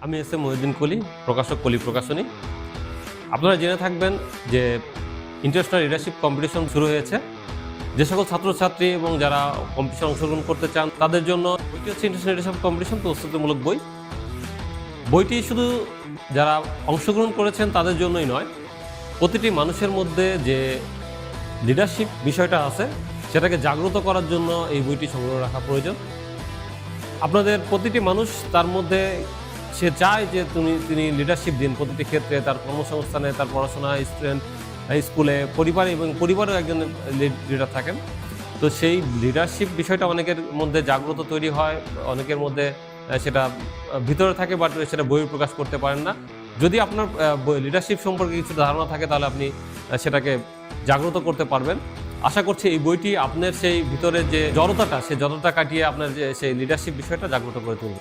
আমি S M Mohiuddin কলি, প্রকাশক কলি প্রকাশনী। আপনারা জেনে থাকবেন যে ইন্টারন্যাশনাল লিডারশিপ কম্পিটিশন শুরু হয়েছে। যে সকল ছাত্রছাত্রী এবং যারা কম্পিটিশন অংশগ্রহণ করতে চান তাদের জন্য বইটি হচ্ছে ইন্টারন্যাশনাল লিডারশিপ কম্পিটিশন প্রস্তুতিমূলক বই। বইটি শুধু যারা অংশগ্রহণ করেছেন তাদের জন্যই নয়, প্রতিটি মানুষের মধ্যে যে লিডারশিপ বিষয়টা আছে সেটাকে জাগ্রত করার জন্য এই বইটি সংগ্রহ রাখা প্রয়োজন। আপনাদের প্রতিটি মানুষ তার মধ্যে সে চায় যে তিনি লিডারশিপ দিন প্রতিটি ক্ষেত্রে, তার কর্মসংস্থানে, তার পড়াশোনা, স্টুডেন্ট, স্কুলে, পরিবারে এবং পরিবারেও একজন লিডার থাকেন। তো সেই লিডারশিপ বিষয়টা অনেকের মধ্যে জাগ্রত তৈরি হয়, অনেকের মধ্যে সেটা ভিতরে থাকে, বাট সেটা বইয়ে প্রকাশ করতে পারেন না। যদি আপনার লিডারশিপ সম্পর্কে কিছু ধারণা থাকে তাহলে আপনি সেটাকে জাগ্রত করতে পারবেন। আশা করছি এই বইটি আপনার সেই ভিতরে যে জড়তাটা, সেই জড়তা কাটিয়ে আপনার যে সেই লিডারশিপ বিষয়টা জাগ্রত করে তুলবে।